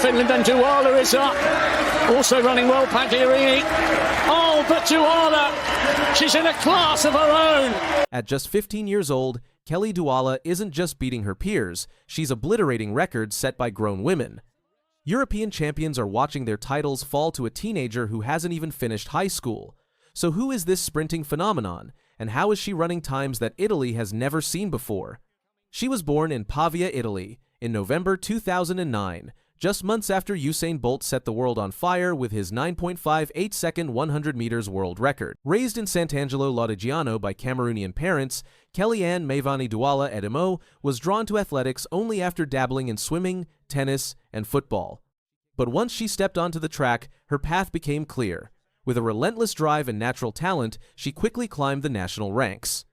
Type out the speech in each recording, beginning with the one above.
Finland, and Doualla is up. Also running well, Pagliarini. Oh, but Doualla, she's in a class of her own. At just 15 years old, Kelly Doualla isn't just beating her peers, she's obliterating records set by grown women. European champions are watching their titles fall to a teenager who hasn't even finished high school. So who is this sprinting phenomenon, and how is she running times that Italy has never seen before? She was born in Pavia, Italy, in November 2009, just months after Usain Bolt set the world on fire with his 9.58-second 100 meters world record. Raised in Sant'Angelo Lodigiano by Cameroonian parents, Shelly-Ann Doualla Edimo was drawn to athletics only after dabbling in swimming, tennis, and football. But once she stepped onto the track, her path became clear. With a relentless drive and natural talent, she quickly climbed the national ranks.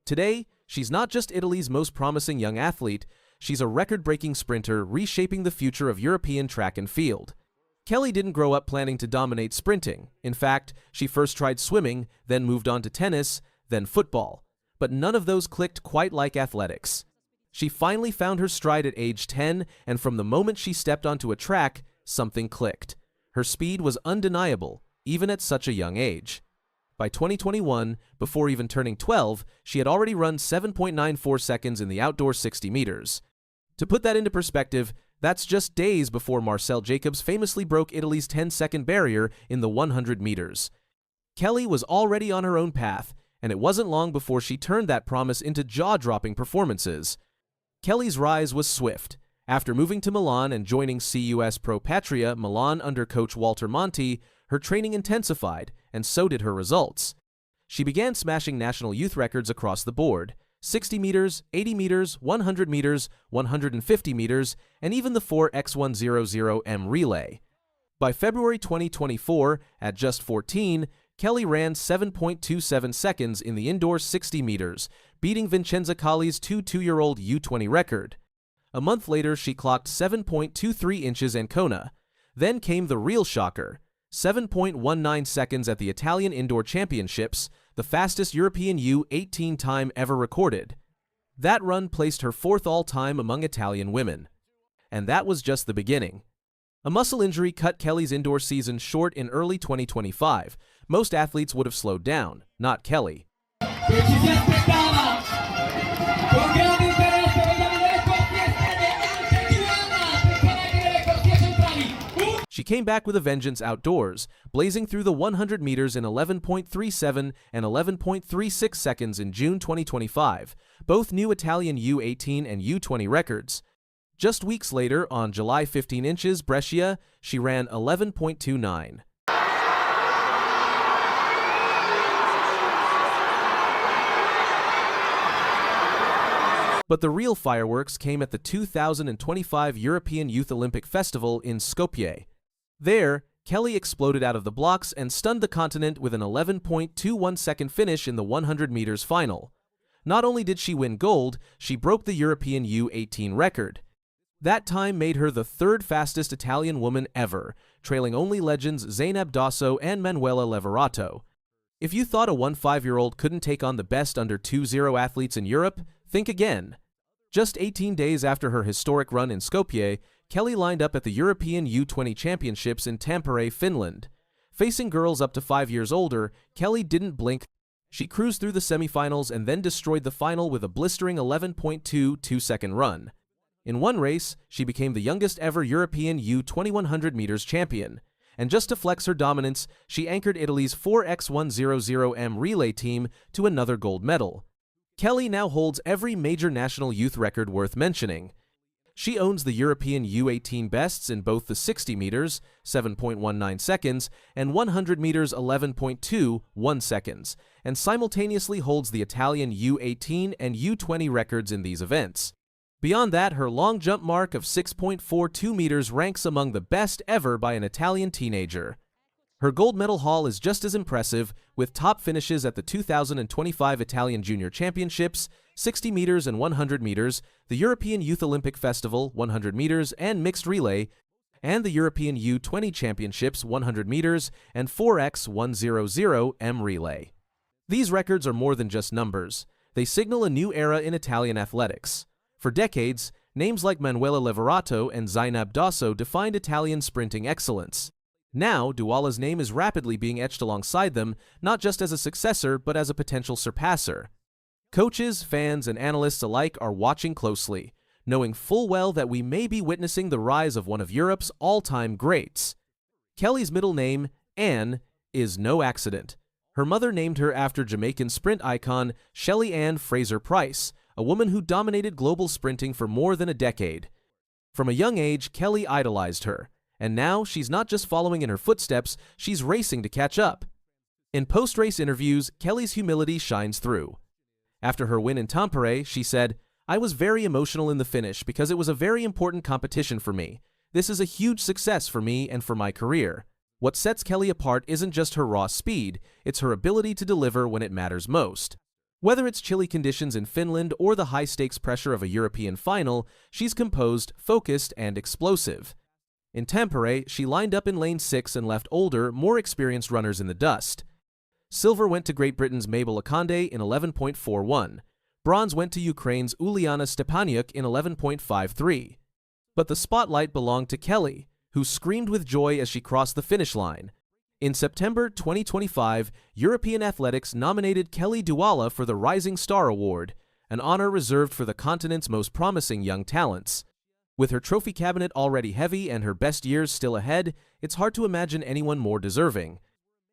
Today, she's not just Italy's most promising young athlete, she's a record-breaking sprinter reshaping the future of European track and field. Kelly didn't grow up planning to dominate sprinting. In fact, she first tried swimming, then moved on to tennis, then football. But none of those clicked quite like athletics. She finally found her stride at age 10, and from the moment she stepped onto a track, something clicked. Her speed was undeniable, even at such a young age. By 2021, before even turning 12, she had already run 7.94 seconds in the outdoor 60 meters. To put that into perspective, that's just days before Marcel Jacobs famously broke Italy's 10-second barrier in the 100 meters. Kelly was already on her own path, and it wasn't long before she turned that promise into jaw-dropping performances. Kelly's rise was swift. After moving to Milan and joining CUS Pro Patria Milan under coach Walter Monti, her training intensified, and so did her results. She began smashing national youth records across the board: 60 meters, 80 meters, 100 meters, 150 meters, and even the 4x100m relay. By February 2024, at just 14, Kelly ran 7.27 seconds in the indoor 60 meters, beating Vincenza Colli's 2-year-old U20 record. A month later, she clocked 7.23 inches Ancona. Then came the real shocker: 7.19 seconds at the Italian Indoor Championships, the fastest European U18 time ever recorded. That run placed her fourth all-time among Italian women. And that was just the beginning. A muscle injury cut Kelly's indoor season short in early 2025. Most athletes would have slowed down, not Kelly. She came back with a vengeance outdoors, blazing through the 100 meters in 11.37 and 11.36 seconds in June 2025, both new Italian U18 and U20 records. Just weeks later, on July 15 inches Brescia, she ran 11.29. But the real fireworks came at the 2025 European Youth Olympic Festival in Skopje. There, Kelly exploded out of the blocks and stunned the continent with an 11.21-second finish in the 100 meters final. Not only did she win gold, she broke the European U18 record. That time made her the third fastest Italian woman ever, trailing only legends Zaynab Dosso and Manuela Leverato. If you thought a 15-year-old couldn't take on the best under 2-0 athletes in Europe, think again. Just 18 days after her historic run in Skopje, Kelly lined up at the European U20 Championships in Tampere, Finland. Facing girls up to 5 years older, Kelly didn't blink. She cruised through the semifinals and then destroyed the final with a blistering 11.22-second run. In one race, she became the youngest ever European U20 100 meters champion. And just to flex her dominance, she anchored Italy's 4x100m relay team to another gold medal. Kelly now holds every major national youth record worth mentioning. She owns the European U18 bests in both the 60 meters, 7.19 seconds, and 100 meters, 11.21 seconds, and simultaneously holds the Italian U18 and U20 records in these events. Beyond that, her long jump mark of 6.42 meters ranks among the best ever by an Italian teenager. Her gold medal haul is just as impressive, with top finishes at the 2025 Italian Junior Championships, 60 meters and 100 meters, the European Youth Olympic Festival, 100 meters and mixed relay, and the European U20 Championships, 100 meters and 4x100m relay. These records are more than just numbers. They signal a new era in Italian athletics. For decades, names like Manuela Leverato and Zaynab Dosso defined Italian sprinting excellence. Now, Doualla's name is rapidly being etched alongside them, not just as a successor, but as a potential surpasser. Coaches, fans, and analysts alike are watching closely, knowing full well that we may be witnessing the rise of one of Europe's all-time greats. Kelly's middle name, Ann, is no accident. Her mother named her after Jamaican sprint icon Shelly-Ann Fraser-Pryce, a woman who dominated global sprinting for more than a decade. From a young age, Kelly idolized her, and now she's not just following in her footsteps, she's racing to catch up. In post-race interviews, Kelly's humility shines through. After her win in Tampere, she said, "I was very emotional in the finish because it was a very important competition for me. This is a huge success for me and for my career. What sets Kelly apart isn't just her raw speed, it's her ability to deliver when it matters most." Whether it's chilly conditions in Finland or the high-stakes pressure of a European final, she's composed, focused, and explosive. In Tampere, she lined up in lane 6 and left older, more experienced runners in the dust. Silver went to Great Britain's Mabel Akande in 11.41. Bronze went to Ukraine's Uliana Stepaniuk in 11.53. But the spotlight belonged to Kelly, who screamed with joy as she crossed the finish line. In September 2025, European Athletics nominated Kelly Doualla for the Rising Star Award, an honor reserved for the continent's most promising young talents. With her trophy cabinet already heavy and her best years still ahead, it's hard to imagine anyone more deserving.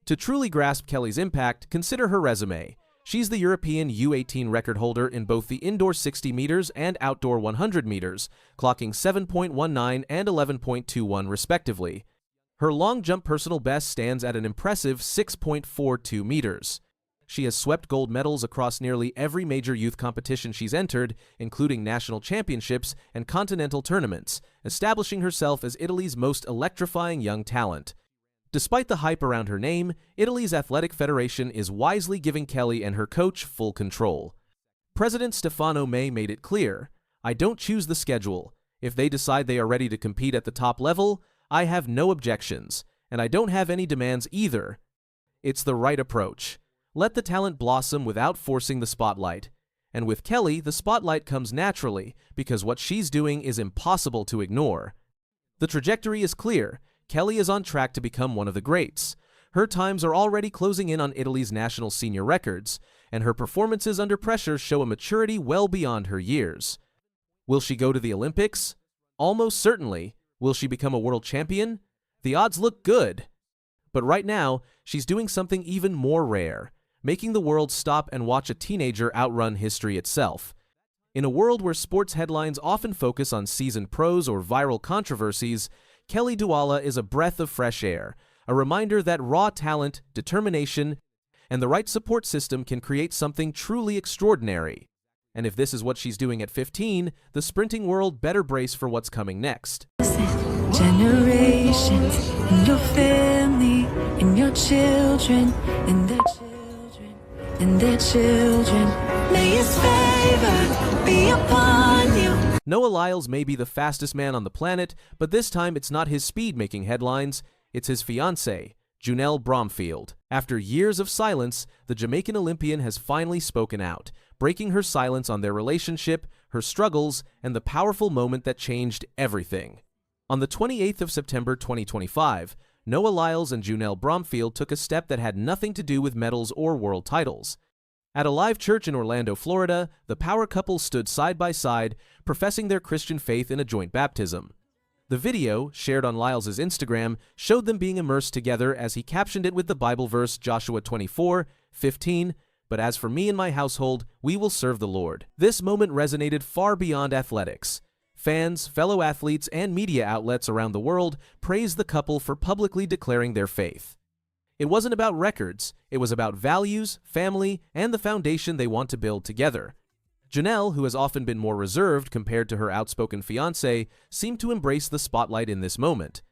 To truly grasp Kelly's impact, consider her resume. She's the European U18 record holder in both the indoor 60 meters and outdoor 100 meters, clocking 7.19 and 11.21 respectively. Her long jump personal best stands at an impressive 6.42 meters. She has swept gold medals across nearly every major youth competition she's entered, including national championships and continental tournaments, establishing herself as Italy's most electrifying young talent. Despite the hype around her name, Italy's athletic federation is wisely giving Kelly and her coach full control. President Stefano May made it clear, "I don't choose the schedule. If they decide they are ready to compete at the top level, I have no objections, and I don't have any demands either. It's the right approach. Let the talent blossom without forcing the spotlight. And with Kelly, the spotlight comes naturally, because what she's doing is impossible to ignore." The trajectory is clear. Kelly is on track to become one of the greats. Her times are already closing in on Italy's national senior records, and her performances under pressure show a maturity well beyond her years. Will she go to the Olympics? Almost certainly. Will she become a world champion? The odds look good. But right now, she's doing something even more rare, making the world stop and watch a teenager outrun history itself. In a world where sports headlines often focus on seasoned pros or viral controversies, Kelly Doualla is a breath of fresh air, a reminder that raw talent, determination, and the right support system can create something truly extraordinary. And if this is what she's doing at 15, the sprinting world better brace for what's coming next. Generations in your family, in your children, in their children, in their children. May His favor be upon you. Noah Lyles may be the fastest man on the planet, but this time it's not his speed making headlines, it's his fiancée, Lyles Bromfield. After years of silence, the Jamaican Olympian has finally spoken out, breaking her silence on their relationship, her struggles, and the powerful moment that changed everything. On the 28th of September 2025, Noah Lyles and Lyles Bromfield took a step that had nothing to do with medals or world titles. At a live church in Orlando, Florida, the power couple stood side by side, professing their Christian faith in a joint baptism. The video, shared on Lyles' Instagram, showed them being immersed together as he captioned it with the Bible verse Joshua 24:15, "But as for me and my household, we will serve the Lord." This moment resonated far beyond athletics. Fans, fellow athletes, and media outlets around the world praised the couple for publicly declaring their faith. It wasn't about records, it was about values, family, and the foundation they want to build together. Janelle, who has often been more reserved compared to her outspoken fiancé, seemed to embrace the spotlight in this moment.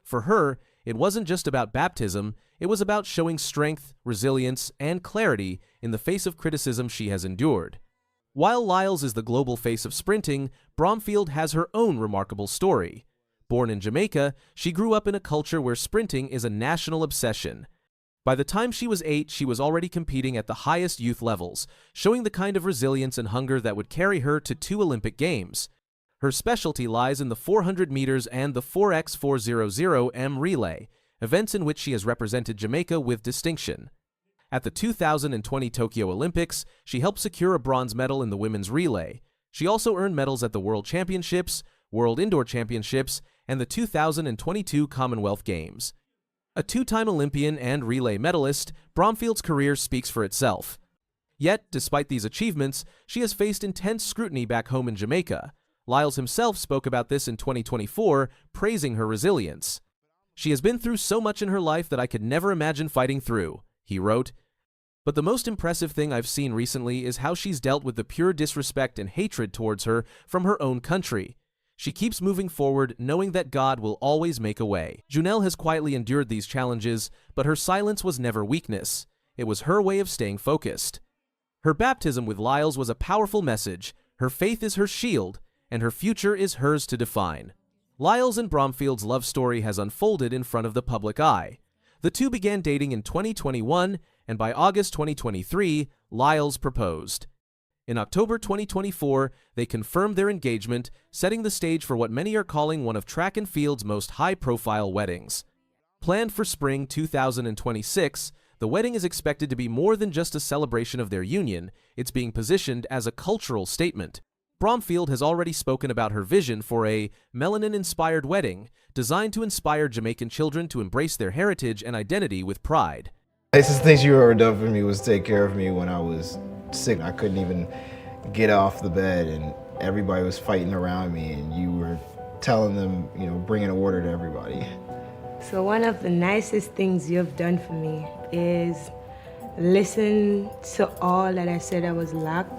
For her, it wasn't just about baptism, it was about showing strength, resilience, and clarity in the face of criticism she has endured. While Lyles is the global face of sprinting, Bromfield has her own remarkable story. Born in Jamaica, she grew up in a culture where sprinting is a national obsession. By the time she was 8, she was already competing at the highest youth levels, showing the kind of resilience and hunger that would carry her to 2 Olympic Games. Her specialty lies in the 400 meters and the 4x400m relay, events in which she has represented Jamaica with distinction. At the 2020 Tokyo Olympics, she helped secure a bronze medal in the women's relay. She also earned medals at the World Championships, World Indoor Championships, and the 2022 Commonwealth Games. A two-time Olympian and relay medalist, Bromfield's career speaks for itself. Yet, despite these achievements, she has faced intense scrutiny back home in Jamaica. Lyles himself spoke about this in 2024, praising her resilience. "She has been through so much in her life that I could never imagine fighting through," he wrote. But the most impressive thing I've seen recently is how she's dealt with the pure disrespect and hatred towards her from her own country. She keeps moving forward, knowing that God will always make a way. Junelle has quietly endured these challenges, but her silence was never weakness. It was her way of staying focused. Her baptism with Lyles was a powerful message. Her faith is her shield, and her future is hers to define. Lyles and Bromfield's love story has unfolded in front of the public eye. The two began dating in 2021, and by August 2023, Lyles proposed. In October 2024, they confirmed their engagement, setting the stage for what many are calling one of track and field's most high-profile weddings. Planned for spring 2026, the wedding is expected to be more than just a celebration of their union. It's being positioned as a cultural statement. Bromfield has already spoken about her vision for a melanin-inspired wedding designed to inspire Jamaican children to embrace their heritage and identity with pride. Nicest things you ever done for me was take care of me when I was sick. I couldn't even get off the bed and everybody was fighting around me and you were telling them, bringing order to everybody. So one of the nicest things you've done for me is listen to all that I said I was lacked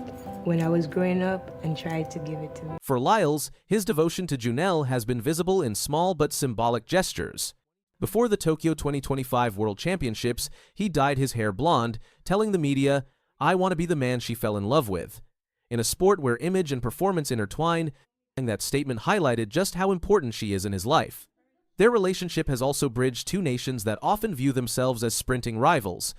when I was growing up and tried to give it to me. For Lyles, his devotion to Junelle has been visible in small but symbolic gestures. Before the Tokyo 2025 World Championships, he dyed his hair blonde, telling the media, "I want to be the man she fell in love with." In a sport where image and performance intertwine, that statement highlighted just how important she is in his life. Their relationship has also bridged two nations that often view themselves as sprinting rivals.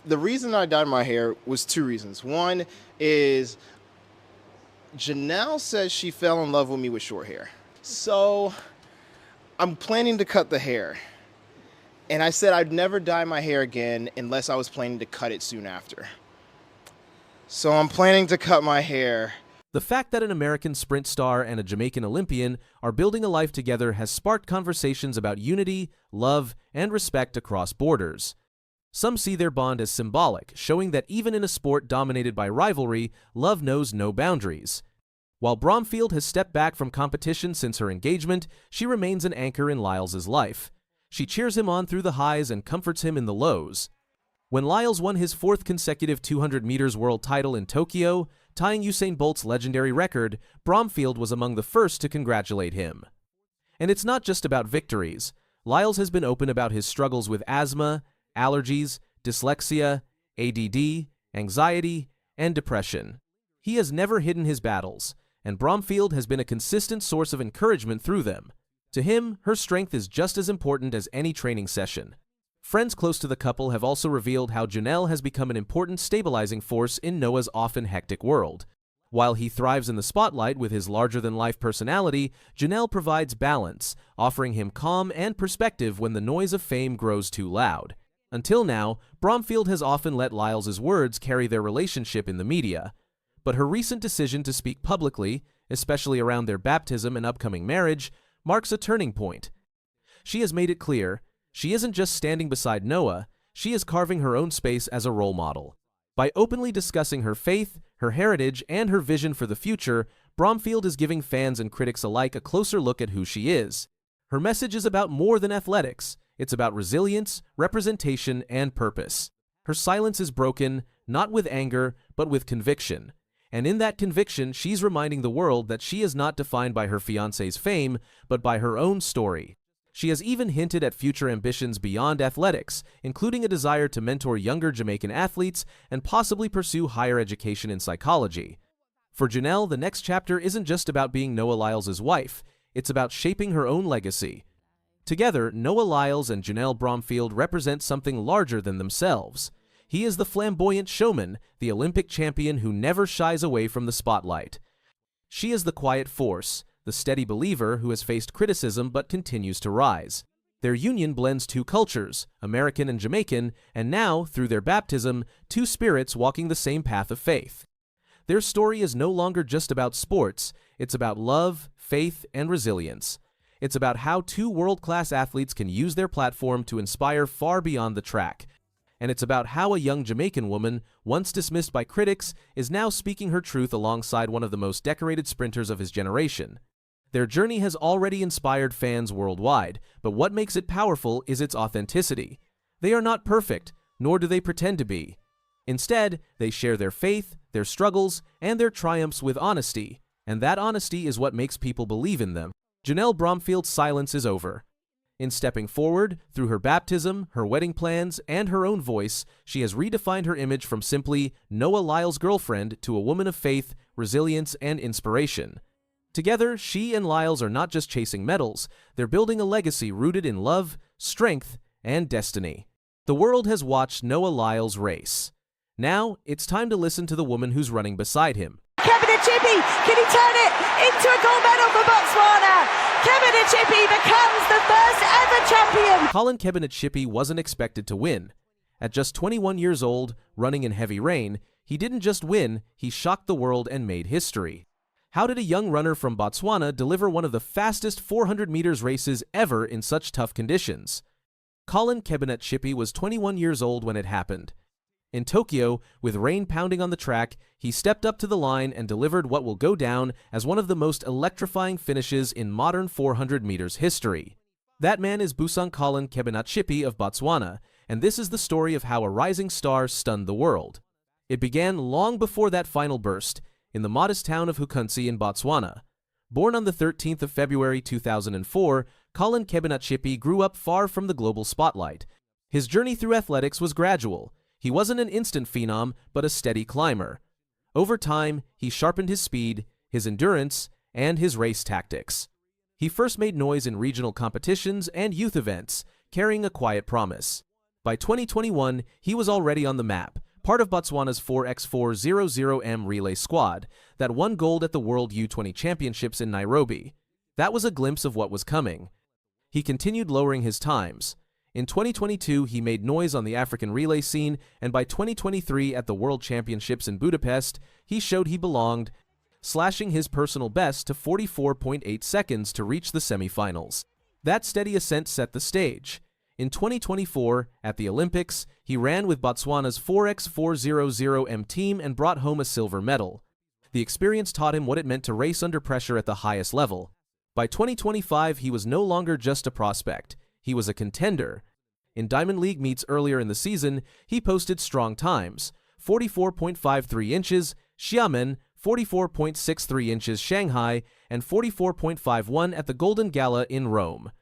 The reason I dyed my hair was two reasons. One is Janelle says she fell in love with me with short hair. So I'm planning to cut the hair. And I said I'd never dye my hair again unless I was planning to cut it soon after. So I'm planning to cut my hair. The fact that an American sprint star and a Jamaican Olympian are building a life together has sparked conversations about unity, love, and respect across borders. Some see their bond as symbolic, showing that even in a sport dominated by rivalry, love knows no boundaries. While Bromfield has stepped back from competition since her engagement, she remains an anchor in Lyles' life. She cheers him on through the highs and comforts him in the lows. When Lyles won his fourth consecutive 200 meters world title in Tokyo, tying Usain Bolt's legendary record, Bromfield was among the first to congratulate him. And it's not just about victories. Lyles has been open about his struggles with asthma, allergies, dyslexia, ADD, anxiety, and depression. He has never hidden his battles, and Bromfield has been a consistent source of encouragement through them. To him, her strength is just as important as any training session. Friends close to the couple have also revealed how Junelle has become an important stabilizing force in Noah's often hectic world. While he thrives in the spotlight with his larger-than-life personality, Junelle provides balance, offering him calm and perspective when the noise of fame grows too loud. Until now, Bromfield has often let Lyles' words carry their relationship in the media. But her recent decision to speak publicly, especially around their baptism and upcoming marriage, marks a turning point. She has made it clear, she isn't just standing beside Noah, she is carving her own space as a role model. By openly discussing her faith, her heritage, and her vision for the future, Bromfield is giving fans and critics alike a closer look at who she is. Her message is about more than athletics. It's about resilience, representation, and purpose. Her silence is broken, not with anger, but with conviction. And in that conviction, she's reminding the world that she is not defined by her fiancé's fame, but by her own story. She has even hinted at future ambitions beyond athletics, including a desire to mentor younger Jamaican athletes and possibly pursue higher education in psychology. For Junelle, the next chapter isn't just about being Noah Lyles' wife, it's about shaping her own legacy. Together, Noah Lyles and Junelle Bromfield represent something larger than themselves. He is the flamboyant showman, the Olympic champion who never shies away from the spotlight. She is the quiet force, the steady believer who has faced criticism but continues to rise. Their union blends two cultures, American and Jamaican, and now, through their baptism, two spirits walking the same path of faith. Their story is no longer just about sports, it's about love, faith, and resilience. It's about how two world-class athletes can use their platform to inspire far beyond the track. And it's about how a young Jamaican woman, once dismissed by critics, is now speaking her truth alongside one of the most decorated sprinters of his generation. Their journey has already inspired fans worldwide, but what makes it powerful is its authenticity. They are not perfect, nor do they pretend to be. Instead, they share their faith, their struggles, and their triumphs with honesty, and that honesty is what makes people believe in them. Janelle Bromfield's silence is over. In stepping forward, through her baptism, her wedding plans, and her own voice, she has redefined her image from simply Noah Lyles' girlfriend to a woman of faith, resilience, and inspiration. Together, she and Lyles are not just chasing medals, they're building a legacy rooted in love, strength, and destiny. The world has watched Noah Lyles race. Now, it's time to listen to the woman who's running beside him. Kebinatshipi, can he turn it into a gold medal for Botswana? Kebinatshipi becomes the first ever champion. Collen Kebinatshipi wasn't expected to win. At just 21 years old, running in heavy rain, he didn't just win, he shocked the world and made history. How did a young runner from Botswana deliver one of the fastest 400 meters races ever in such tough conditions? Collen Kebinatshipi was 21 years old when it happened. In Tokyo, with rain pounding on the track, he stepped up to the line and delivered what will go down as one of the most electrifying finishes in modern 400 meters history. That man is Collen Kebinatshipi of Botswana, and this is the story of how a rising star stunned the world. It began long before that final burst, in the modest town of Hukunsi in Botswana. Born on the 13th of February 2004, Collen Kebinatshipi grew up far from the global spotlight. His journey through athletics was gradual. He wasn't an instant phenom, but a steady climber. Over time, he sharpened his speed, his endurance, and his race tactics. He first made noise in regional competitions and youth events, carrying a quiet promise. By 2021, he was already on the map, part of Botswana's 4x400M relay squad that won gold at the World U20 Championships in Nairobi. That was a glimpse of what was coming. He continued lowering his times. In 2022, he made noise on the African relay scene, and by 2023 at the World Championships in Budapest, he showed he belonged, slashing his personal best to 44.8 seconds to reach the semifinals. That steady ascent set the stage. In 2024, at the Olympics, he ran with Botswana's 4x400M team and brought home a silver medal. The experience taught him what it meant to race under pressure at the highest level. By 2025, he was no longer just a prospect. He was a contender. In Diamond League meets earlier in the season, he posted strong times: 44.53 inches, Xiamen, 44.63 inches Shanghai, and 44.51 at the Golden Gala in Rome.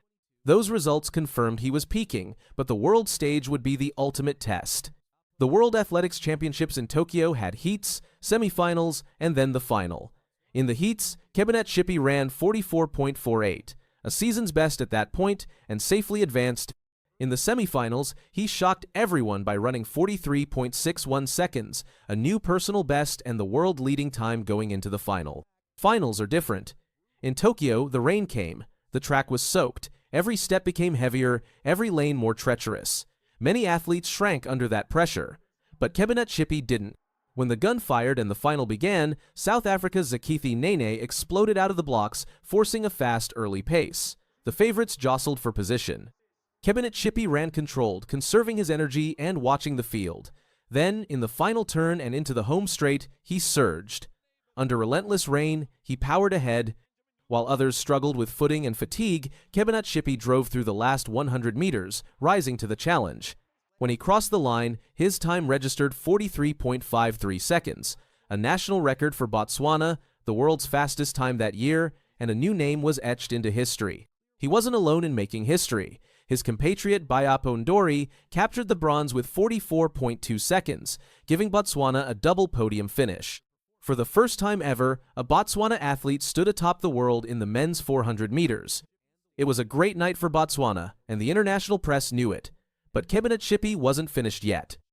Those results confirmed he was peaking, but the world stage would be the ultimate test. The World Athletics Championships in Tokyo had heats, semifinals, and then the final. In the heats, Kebinatshipi ran 44.48. A season's best at that point, and safely advanced. In the semifinals, he shocked everyone by running 43.61 seconds, a new personal best and the world-leading time going into the final. Finals are different. In Tokyo, the rain came. The track was soaked. Every step became heavier, every lane more treacherous. Many athletes shrank under that pressure. But Kebinatshipi didn't. When the gun fired and the final began, South Africa's Zakithi Nene exploded out of the blocks, forcing a fast early pace. The favorites jostled for position. Kebinatshipi ran controlled, conserving his energy and watching the field. Then, in the final turn and into the home straight, he surged. Under relentless rain, he powered ahead. While others struggled with footing and fatigue, Kebinatshipi drove through the last 100 meters, rising to the challenge. When he crossed the line, his time registered 43.53 seconds, a national record for Botswana, the world's fastest time that year, and a new name was etched into history. He wasn't alone in making history. His compatriot Bayapo Ndori captured the bronze with 44.2 seconds, giving Botswana a double podium finish. For the first time ever, a Botswana athlete stood atop the world in the men's 400 meters. It was a great night for Botswana, and the international press knew it. But Kebinatshipi wasn't finished yet.